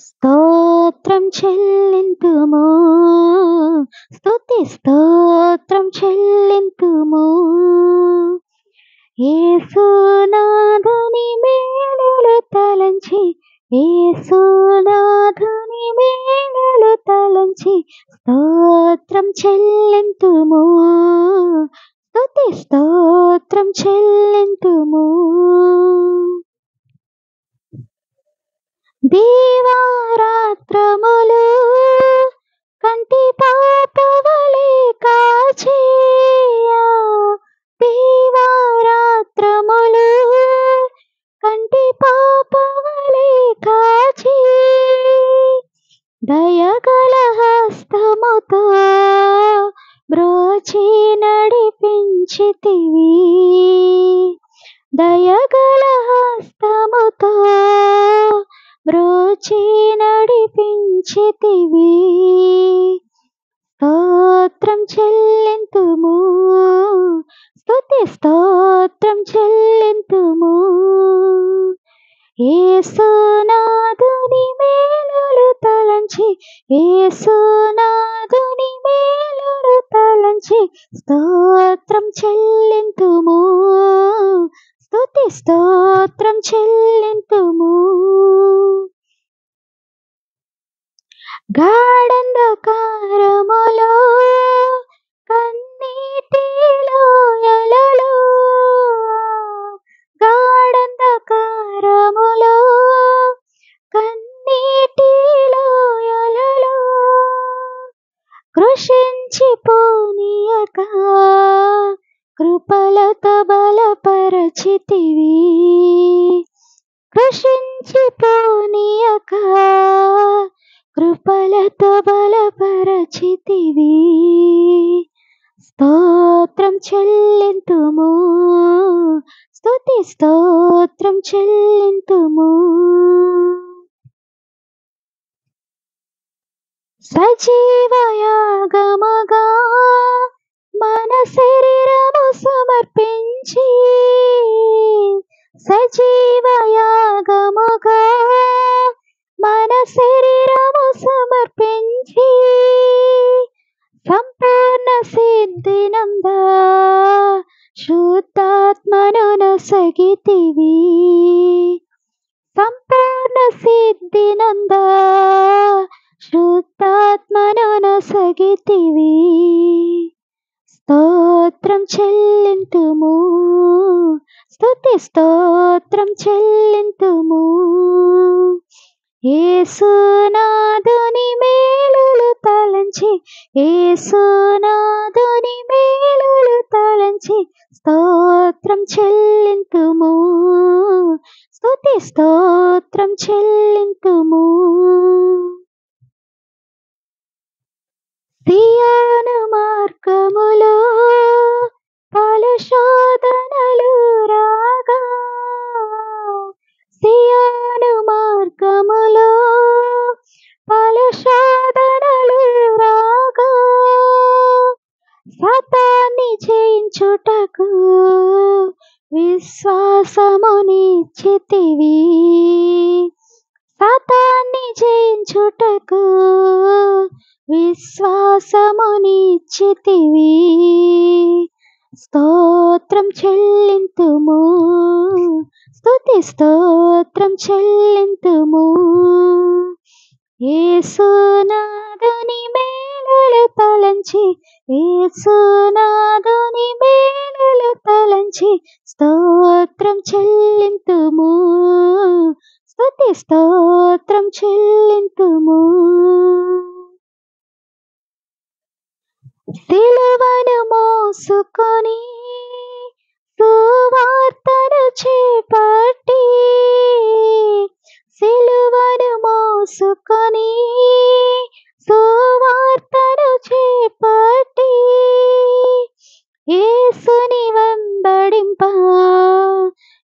స్తోత్రం చెల్లింతుము, స్తుతి స్తోత్రం చెల్లింతుము. యేసునాథుని మేలులు తలంచి, యేసునాథుని మేలులు తలంచి స్తోత్రం చెల్లింతుము, స్తుతి స్తోత్రం చెల్లింతుము. దీవారాత్రములు కంటి పాపవలే కాచేయ, దీవారాత్రములు కంటి పాపవలే కాచి, దయగల హస్తముతో బ్రోచి నడిపించితివి, దయగల హస్తముతో బ్రోచి నడిపించితివి. స్తోత్రం చెల్లింతుము, స్తుతి స్తోత్రం చెల్లింతుము. యేసునాథుని మేలులు తలంచి, యేసునాథుని మేలులు తలంచి స్తోత్రం చెల్లింతుము, స్తుతి స్తోత్రం చెల్లింతుము. గాఢంధకారములో కన్నీటి లోయలలో, గాఢంధకారములో కన్నీటి లోయలలో కృషించిపోనీయక కృపలతో బలపరచితివి, కృషించిపోనీయక కృపలతో బలపరచితివి. స్తోత్రం చెల్లింతుము, స్తుతి స్తోత్రం చెల్లింతుము. సజీవయాగముగా మన శరీరము సమర్పించి, సజీవయాగముగా మన శరీరము సమర్పించి సంపూర్ణ సిద్ధినందా శుద్ధాత్మను నొసగితివి, సంపూర్ణ సిద్ధినందా శుద్ధాత్మను నొసగితివి. స్తోత్రం చెల్లింతుము, స్తుతి స్తోత్రం చెల్లింతుము. యేసునాథుని మేలులు తలంచి, యేసునాథుని మేలులు తలంచి స్తోత్రం చెల్లింతుము, స్తుతి స్తోత్రం చెల్లింతుము. సియోను మార్గములో పలు శోధనలు రాగా, సియోను మార్గములో పలు శోధనలు రాగా, సాతాన్ని జయించుటకు విశ్వాసమునిచ్చితివి, సాతాన్ని జయించుటకు విశ్వాసమునిచ్చితివి. స్తోత్రం చెల్లింతుము, స్తుతి స్తోత్రం చెల్లింతుము. యేసునాథుని మేలులు తలంచి, యేసునాథుని మేలులు తలంచి స్తోత్రం చెల్లింతుము, స్తుతి స్తోత్రం చెల్లింతుము. సిలువను మోసుకొని సువార్తను చేపట్టి, సిలువను మోసుకొని సువార్తను చేపట్టి యేసుని వెంబడింప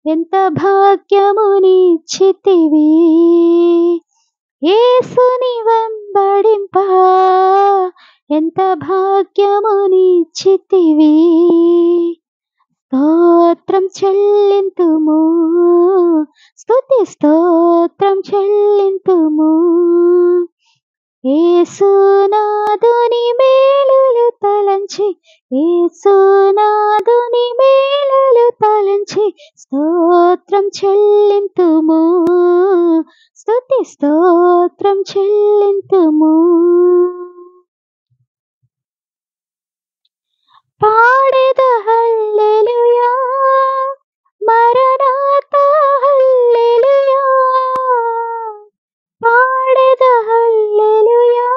ఎంత భాగ్యమునిచ్చితివి, యేసుని వెంబడింప ఎంత భాగ్యమునిచ్చితివి. స్తోత్రం చెల్లింతుము, స్తుతి స్తోత్రం చెల్లింతుము. యేసునాథుని మేలులు తలంచి, యేసునాథుని మేలులు తలంచి స్తోత్రం చెల్లింతుము, స్తుతి స్తోత్రం చెల్లింతుము. పాడెద హల్లెలూయా, మరణాతా హల్లెలూయా. పాడెద హల్లెలూయా,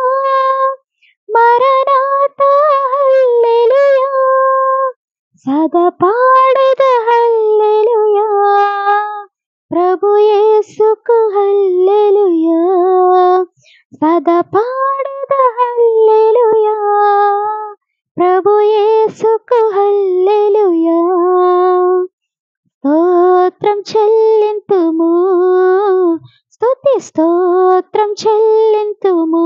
మరణాతా హల్లెలూయా. సదా పాడెద హల్లెలూయా, ప్రభు యేసుకు హల్లెలూయా. సదా పాడెద హల్లెలూయా, ప్రభు యేసుకు హల్లెలూయా. స్తోత్రం చెల్లింతుము, స్తుతి స్తోత్రం చెల్లింతుము.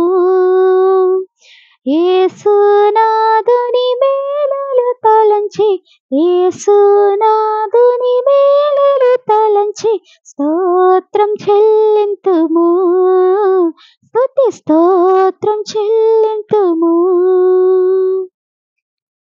యేసునాథుని మేలులు తలంచి, యేసునాథుని మేలులు తలంచి స్తోత్రం చెల్లింతుము, స్తుతి స్తోత్రం చెల్లింతుము.